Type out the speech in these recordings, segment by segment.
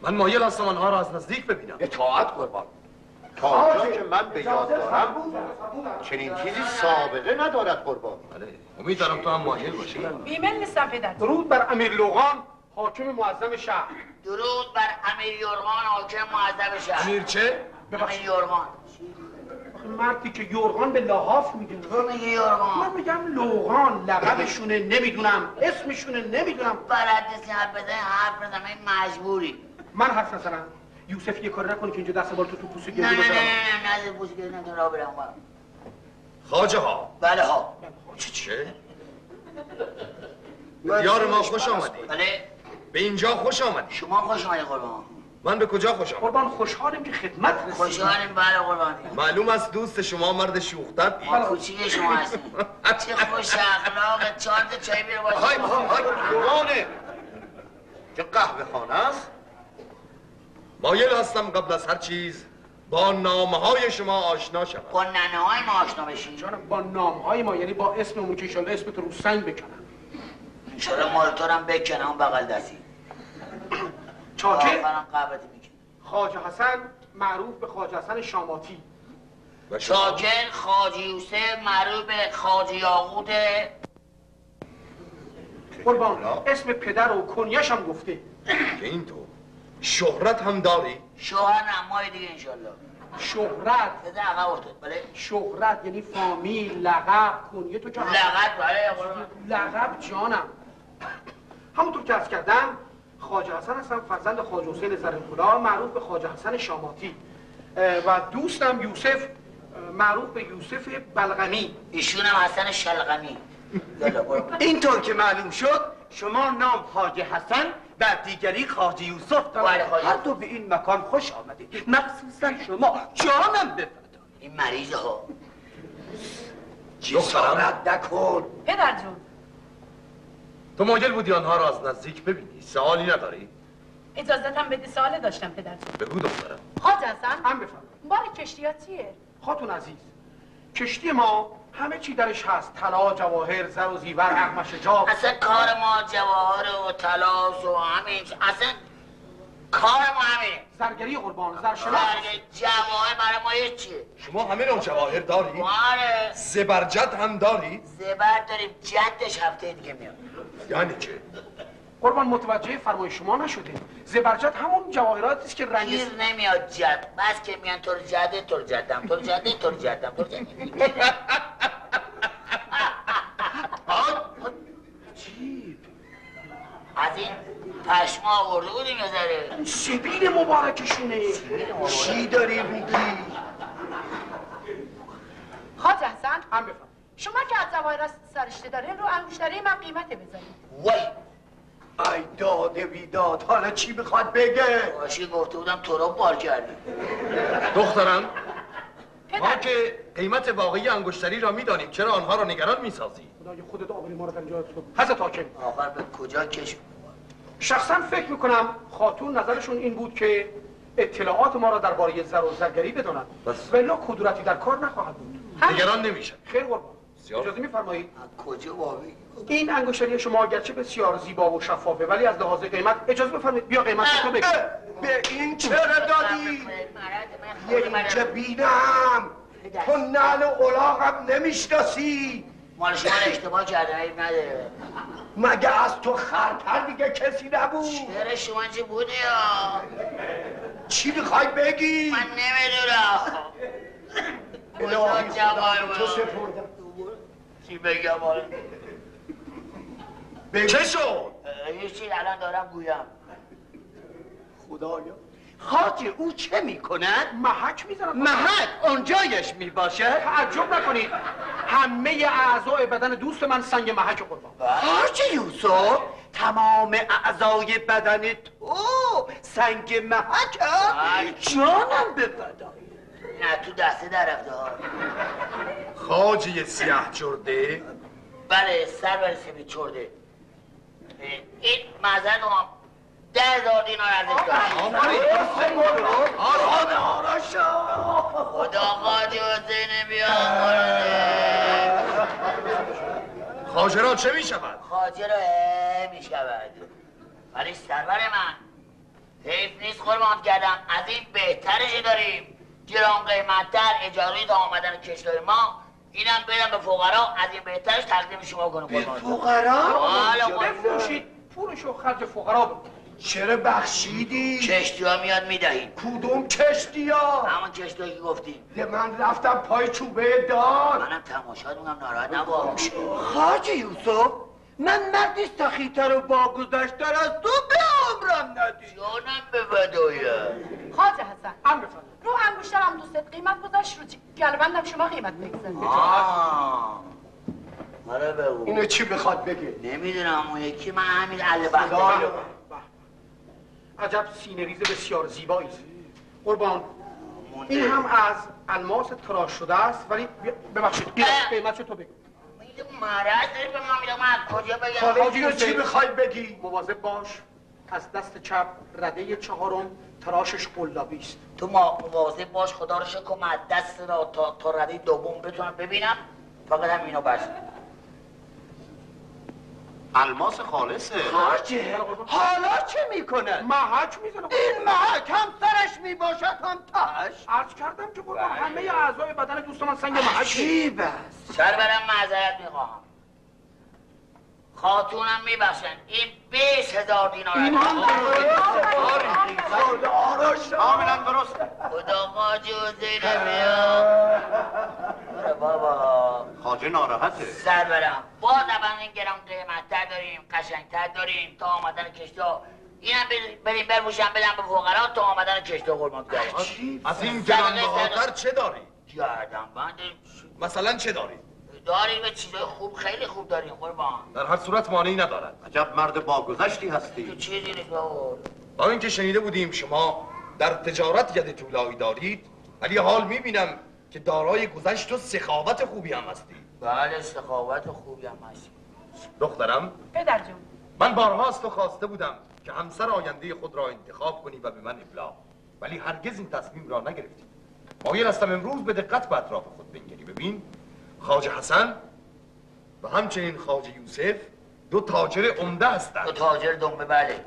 من مایل هستم آنها را از نزدیک ببینم. اطاعت قربان. تا آنجا که من به یاد دارم چنین چیزی سابقه ندارد قربان. بله امیدوارم تو هم مایل باشی. ایمن نیستم پدر. درود بر امیر لوقان حاکم معظم شهر. درود بر امیر یورغان حاکم معظم شهر. امیر چه؟ امیر یورغان. مردی که یورغان به لحاف میگه. تو میگی یورغان. من میگم لوقان. لقبشونه نمیدونم، اسمشونه نمیدونم. بلد نیستی حرف بزنی، حرف بزن، این مجبوری. من حرف نزنم. یوسف یه کاری نکنه که اینجا دست بال تو پوست گردو نه بزنم. نه پوست گردو نمیتونم راه برم. خواجه ها. بله ها. چه؟ دیار ما خوش آمدی. بله. به اینجا خوش آمدی. شما خوش آمدی قربان. من به کجا خوش آمدم؟ قربان خوشحالیم که خدمت رسیدیم. خوشحالیم بله قربان. معلوم است دوست شما مرد شوخ‌طبع. ما کوچیک شما هستیم. چه خوش اخلاق، 4 تا چای بیار باشه. های لوقانه. چه قهوه خانه است؟ مایل هستم قبل از هر چیز با نامه‌های شما آشنا شوم. با ننه‌های ما آشنا بشین. جانم با نام‌های ما، یعنی با اسممون که انشالله اسمت رو سنگ بکنم. انشالله مال تو هم بکنم اون بغل دستی. چاکر آخرم قبرتی میکنم. خواجه حسن معروف به خواجه حسن شاماتی. چاکر خواجه یوسف معروف به خواجه یاقوت. قربان اسم پدر و کنیش هم گفته. که اینطور شهرت هم داری؟ شوهر نمای دیگه انشالله. شهرت بده عقب افتاد. بله شهرت یعنی فامیل، لقب، کنیه تو جانم. لقب بله لقب جانم. همونطور که عرض کردم خواجه حسن هستم، فرزند خواجه حسین زرین‌طلوع معروف به خواجه حسن شاماتی و دوستم یوسف معروف به یوسف بلغمی. ایشون هم حسن شلغمی. اینطور که معلوم شد شما نام خواجه حسن و دیگری خواجه یوسف دارید. هر دو به این مکان خوش آمدید، مخصوصا شما. جانم بفدا. این مریض ها جسارت نکن. پدر جون تو مایل بودی آنها را از نزدیک ببینی. سوالی نداری؟ اجازتم بدی سوال داشتم پدر جون. بگو دخترم. خواجه حسن هم بفرمایید. بار کشتی ها چیه؟ خاتون عزیز کشتی ما همه چی درش هست، طلا، جواهر، زر و زیور، اقمش جاب. اصلا کار ما جواهر و طلاس و همین اصلا کار ما همینه. زرگری قربان، زرشناس. جواهر برای ما یه چیه؟ شما همه نوع جواهر داری؟ آره. زبرجد هم داری؟ زبر داریم، جدش هفته دیگه میاد. یعنی چه؟ قربان متوجه فرمای شما نشده. زبرجد همون جواهراتی است که رنگ گیر نمیاد جد. بس که میان تو رو جده، تو رو جدم، تو رو جده، تو رو جدم، تو رو جدم. عجیب. از این پشما آورده بودیم یه ذره. سبیل مبارکشونه. چی داری میگی؟ خواجه حسن هم بفرم. شما که از جواهرات سرشته دارین رو انگشتری من قیمت بذارید. وای ای داد بیداد، حالا چی میخواد بگه؟ باشی گفته بودم تو رو بار کردی. دخترم ما پدر که قیمت واقعی انگشتری را میدانیم، چرا آنها را نگران میسازی؟ خدای خودت آوری ما رو در جایت کن. حضرت حاکم آخر به کجا کش؟ شخصا فکر میکنم خاتون نظرشون این بود که اطلاعات ما را درباره زر و زرگری بدانند. بس. ولی کدورتی در کار نخواهد بود. نگران نمیشه. خیر قربان. بسیار. اجازه میفرمایید؟ از کجا واقعی؟ این انگشتری شما اگرچه بسیار زیبا و شفافه ولی از لحاظ قیمت اجازه بفرمایید بیا قیمت تو بگو. به این چرا دادی؟ اینجا بینم تو نعل و الاغم نمیشناسی. مال شما اشتباه کرده عیب نداره. مگه از تو خرتر دیگه کسی نبود؟ شعر شما چه بوده یا؟ چی میخوای بگی؟ من نمیدونم. الهی خدا تو سپردم. چی بگم حالا؟ چه شد؟ یه چیز الان دارم گویم. خدایا خاطر او چه میکند؟ محک میزنم. محک اونجایش میباشه؟ تعجب نکنید همه اعضای بدن دوست من سنگ محک قربان. حاج یوسف تمام اعضای بدن تو سنگ محک جانم بفدا. نه تو دسته درفته ها. خواجه سیاه چرده؟ بله سر برسه به چرده. این معذرت هم 10,000 دینار ارزش داره. خدا خواجه حسین بیا خواجه را چه می شود؟ خواجه را می شود ولی سرور من حیف نیست قربان کردم، از این بهترش داریم. گران قیمت‌تر اجاره تا آمدن کشور ما، اینم برم به فقرا، از این بهترش تقدیم شما کنم قربان. فقرا؟ بفروشید پولشو خرج فقرا بدید. چرا بخشیدی؟ کشتی ها میاد میدهیم. کدوم کشتی ها؟ همون کشتی که گفتیم. من رفتم پای چوبه دار. منم تماشا میگم، ناراحت نباش. حاجی یوسف، من مردی سخیتر و باگذشتر از تو به عمرم ندید. جانم به بدایه. خواجه حسن هم بفرمایید. رو انگشترم دوستت قیمت گذاشت، رو گلبندم شما قیمت بگذارید. آره بگو. اینو چی بخواد بگه؟ نمیدونم، اون یکی من همین البته. عجب سینه‌ریز بسیار زیبایی است. قربان، این هم از الماس تراش شده است، ولی ببخشید قیمتشو تو بگو. مرض داری به من میگم، من کجا بگم؟ حاجی چی بخوای بگی؟ مواظب باش، از دست چپ رده چهارم تراشش قلابی است. تو مواظب باش، خدا رو شکر کنم از دست را تا رده دوم بتونم ببینم، فقط هم اینو بس. الماس خالصه. حاجی حالا چه میکنن؟ محک میزنه. این محک هم سرش میباشد هم تاش. عرض کردم که قربان همه اعضای بدن دوست من سنگ محک. عجیب است. سرورم معذرت میخواهم، خاتونم میبخشن، این 20,000 دینار این هم کاملا درست. خدا خاجوزی نمیاد. آره بابا خواجه ناراحته. سرورم باز اول این گران قیمت‌تر داریم، قشنگتر داریم تا آمدن کشتا. اینم بریم بفروشم بدم به فقرا تا آمدن کشتا قربان کنم. از این گرانبهاتر چه داری؟ گردن بند مثلا چه داری؟ داریم، به چیزای خوب خیلی خوب داریم قربان. در هر صورت مانعی ندارد. عجب مرد باگذشتی تو هستی. چیزی نیست بابا. با اینکه شنیده بودیم شما در تجارت ید طولایی دارید، ولی حال میبینم که دارای گذشت و سخاوت خوبی هم هستی. بله، سخاوت خوبی هم هستی. دخترم، پدر جون من بارها از تو خواسته بودم که همسر آینده خود را انتخاب کنی و به من ابلاغ، ولی هرگز این تصمیم را نگرفتی. مایل هستم امروز به دقت به اطراف خود بنگری. ببین، خواجه حسن و همچنین خواجه یوسف دو تاجر عمده هستند. تو تاجر دنبه؟ بله.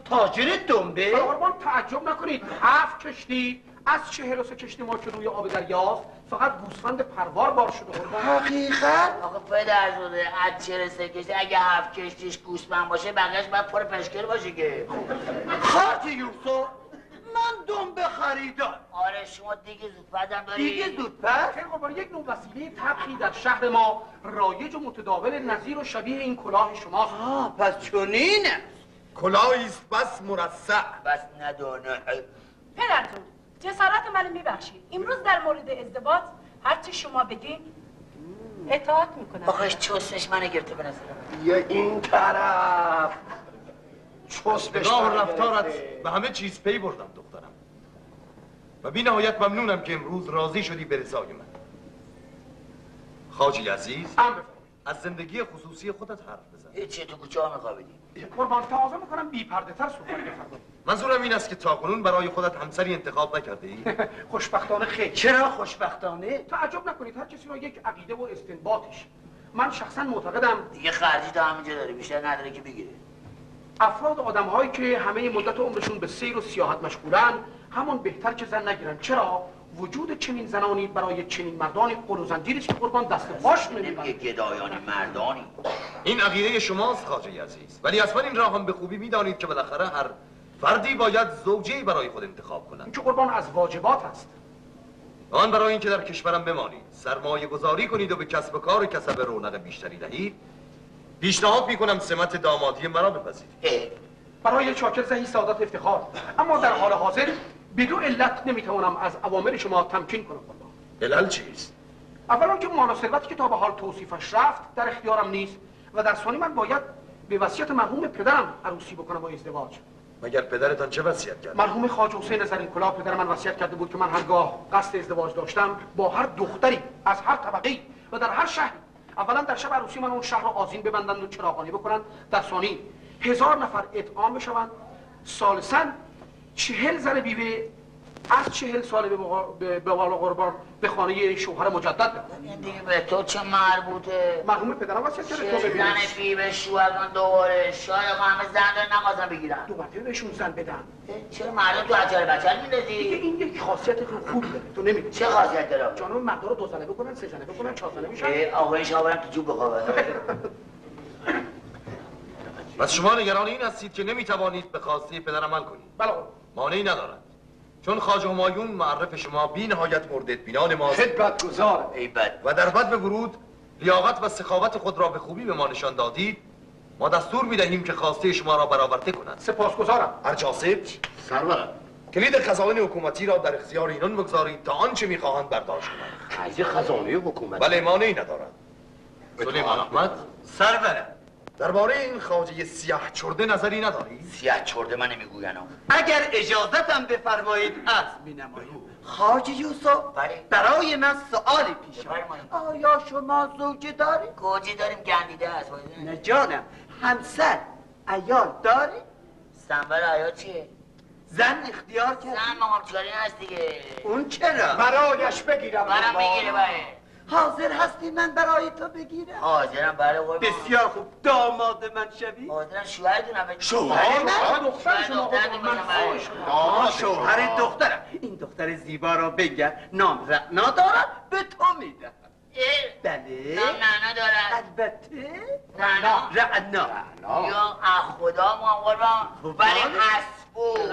تاجر دنبه؟ قربان تعجب نکنید، 7 کشتی از 43 کشتی ما که روی آب دریاست فقط گوسفند پروار بار شده قربان. حقیقت؟ آخه پدر شده از 43 کشتی اگه 7 کشتیش گوسفند باشه بقیه‌اش باید پر پشکل باشه که. حاجی یوسف، من دنبه خریدم. آره، شما دیگه زودپزم داری؟ دیگه زودپس؟ خیلی قربان، یک نوع وسیله تبخی در شهر ما رایج و متداول نظیر و شبیه این کلاه شماست. پس چنینه. کلاهی است بس مرصع. بس ندانه. پدر جون جسارت منو میبخشید، امروز در مورد ازدواج هرچی شما بگین اطاعت میکنم. آخش چوستش منو گرفته به نظرم. یه این طرف چست نگاه و رفتارت به همه چیز پی بردم دخترم و بی نهایت ممنونم که امروز راضی شدی به رضای من. خواجه عزیز، از زندگی خصوصی خودت حرف بزن. هیچی، تو کوچه ها میخوابیدی؟ قربان تقاضا میکنم بی پرده تر صحبت بفرمایید. منظورم این است که تاکنون برای خودت همسری انتخاب نکرده ای؟ خوشبختانه خیر. چرا خوشبختانه؟ تعجب نکنید، هر کسی را یک عقیده و استنباطش. من شخصا معتقدم دیگه خرجی تا همینجا داری، بیشتر نداره که بگیره. افراد آدم‌هایی که همه مدت عمرشون به سیر و سیاحت مشغولن همون بهتر که زن نگیرن. چرا؟ وجود چنین زنانی برای چنین مردانی قل و زنجیری است که قربان دست پاش نمیگه نمیبرن. گدایانی مردانی. این عقیده شماست خواجه عزیز، ولی اصلا این را هم به خوبی میدانید که بالاخره هر فردی باید زوجه‌ای برای خود انتخاب کند. این که قربان از واجبات است. آن برای اینکه در کشورم بمانید، سرمایه گذاری کنید و به کسب و کار کسب رونق بیشتری دهید، پیشنهاد میکنم سمت دامادی مرا بپذیرید. برای چاکر زهی سعادت افتخار، اما در حال حاضر بدو علت نمیتوانم از اوامر شما تمکین کنم قربان. علل چیست؟ اولا که مناسبتی که تا به حال توصیفش رفت در اختیارم نیست و در ثانی من باید به وصیت مرحوم پدرم عروسی بکنم با ازدواج. مگر پدرتان چه وصیت کرد؟ مرحوم خواجه حسین زرینکلاه پدر من وصیت کرده بود که من هرگاه قصد ازدواج داشتم با هر دختری از هر طبقه‌ای و در هر شهری، اولا در شب عروسی من اون شهر رو آذین ببندند و چراغانی بکنند، در ثانی 1000 نفر اطعام بشوند، ثالثاً 40 زن بیوه از 40 ساله به بالا قربان به خانه شوهر مجدد رفت. این دیگه به تو چه مربوطه؟ مرحوم پدرم وصیت کرده تو ببینی. زن بی به شوهران دوباره شاید همه زن داره نقاضا بگیرن. دو مرتبه بهشون زن بدن. چرا مردم تو عجل بچل دیگه میندازی؟ این یک خاصیت خوبی داره تو نمیدونی. چه خاصیت داره؟ جانم مردا رو 2 زنه بکنن 3 زنه بکنن 4 زنه میشن. آقای شما برم تو جوب بخوابه. پس شما نگران این هستید که نمیتوانید به خواسته پدر عمل کنید. بله. مانعی ندارد. چون خواجه همایون معرف شما بی نهایت مورد اطمینان ماست. خدمتگزار. ای بد. و در بد ورود لیاقت و سخاوت خود را به خوبی به ما نشان دادید. ما دستور میدهیم که خواسته شما را برآورده کنند. سپاسگزارم. ارجاسب سرورم کلید خزائن حکومتی را در اختیار اینان بگذارید تا آنچه میخواهند برداشت کنند. خیلی خزانه حکومت. بله مانعی ندارد. سلیمان احمد سرورم، درباره این خواجه سیاه چرده نظری نداری؟ سیاه چرده من نمیگوین. اگر اجازتم بفرمایید عرض می‌نمایم. خواجه یوسف، بله. برای من سؤالی پیش بفرمایید. آمد. آیا شما زوجه دارید؟ گوجه داریم گندیده است. نه جانم، همسر عیال دارید؟ سنبر آیا چیه؟ زن اختیار کرد؟ زن مقام چکاری هست دیگه. اون چرا؟ برایش بگیرم. برم بگیره بله. حاضر هستی من برای تو بگیرم؟ حاضرم برای قربان. بسیار خوب، داماد من شوی؟ حاضرم شوهرتونم بگیره. شوهر من؟ دختر شما دختر من خواهش شوهر دخترم. این دختر زیبا را بگن نام رعنا دارد به تو میدم. بله نام نعنا دارد. البته نعنا. رعنا. یا خدا ما قربان. ولی اسفوس.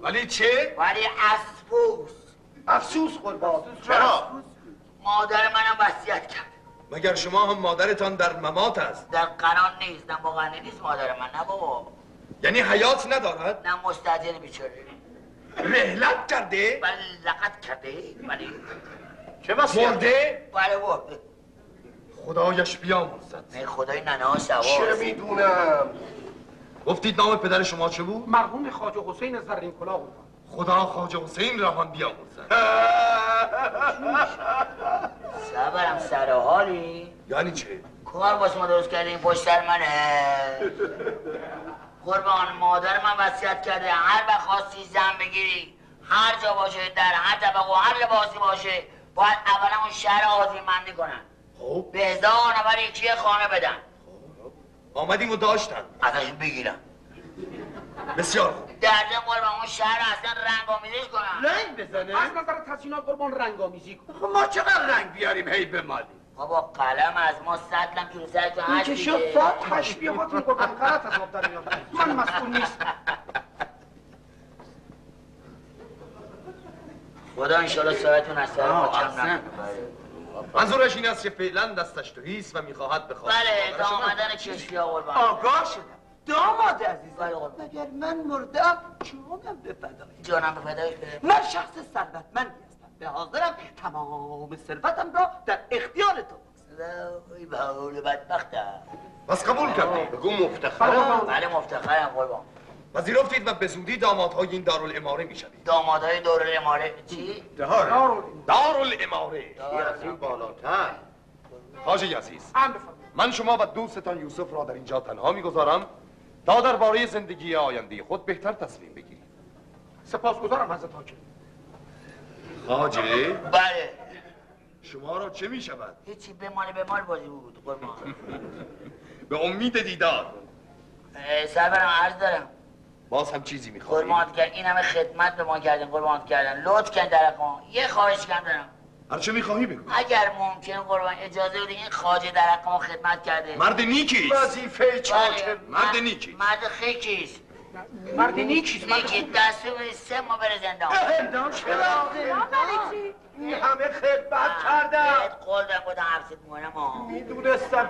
ولی چه؟ ولی اسفوس. افسوس قربان. چرا؟ مادر منم وصیت کرد. مگر شما هم مادرتان در ممات است؟ در قرار نیست. نه مغنی نیست مادر من. نه بابا. یعنی حیات ندارد؟ نه مستعجل بیچاره. رحلت کرده؟ بله لقت کرده. بله. چه وصیت؟ مرده؟ بله برده. خدایش بیامرزد. نه خدای ننه چه سوار. میدونم. گفتید نام پدر شما چه بود؟ مرحوم خواجه حسین زرین کلاه بود. خدا خواجه حسین را هم بیامرزد. صبرم سر حالی. یعنی چه؟ کار واسه ما درست کرده این پشت سر منه. قربان مادر من وصیت کرده هر وقت خواستی زن بگیری هر جا باشه در هر طبقه و هر لباسی باشه باید اولا اون شهر آذیمندی کنن. خب به 1000 نفر یکی خانه بدن. آمدیم و داشتن. ازشون بگیرن. بسیار خوب. در ضمن قربان اون شهر اصلا رنگ‌آمیزش کنن. رنگ بزنه؟ از نظر تزیینات قربان رنگ‌آمیزی کن. خب ما چقدر رنگ بیاریم هی بمالیم؟ بابا قلم از ما سطلم جلو سرتون این هست که دیگه. شد ساعت تشبیهاتون قربان غلط از آب در میاد. من مسئول نیستم. خدا انشالله ساعتون از سر ما کم احسن. نکنه. منظورش این است که فعلا دستش توهیست و میخواهد بخواد. بله تا آمدن کشفیا قربان. آگاه شدم. داماد عزیز، بله قربان. مگر من مردم جانم به فدای. جانم به فدایش بره. من شخص ثروتمندی هستم، به حاضرم تمام ثروتم را در اختیار تو ای بهول بدبختم. پس قبول کردید. بگو مفتخرم. بله مفتخرم قربان. پذیرفتید و به زودی دامادهای این دارالاماره میشوید. دامادهای دورالاماره چی؟ دارالاماره. از این بالاتر. خواجه عزیز، هم بفرمایید. من شما و دوستتان یوسف را در اینجا تنها میگذارم تا درباره زندگی آینده خود بهتر تصمیم بگیرید. سپاسگزارم حضرت حاکم. خواجه بله. شما را چه میشود؟ هیچی به مال بازی بود قربان. به امید دیدار. سرورم عرض دارم. باز هم چیزی میخواهید؟ قربانت کرد این همه خدمت به ما کردن قربانت کردن لطف کردن در ما. یه خواهش کم دارم. هر چه میخواهی بگو. اگر ممکن قربان اجازه بدین این خواجه در حق ما خدمت کرده. مرد نیکیست. وظیفه چاکر. مرد نیکی. مرد خیکیست. مرد نیکیست. نیکی دستور بدید 3 ماه بره زندان. چرا؟ این همه خدمت کردم. بهت قول دارم بودم حبست میکنم میدونستم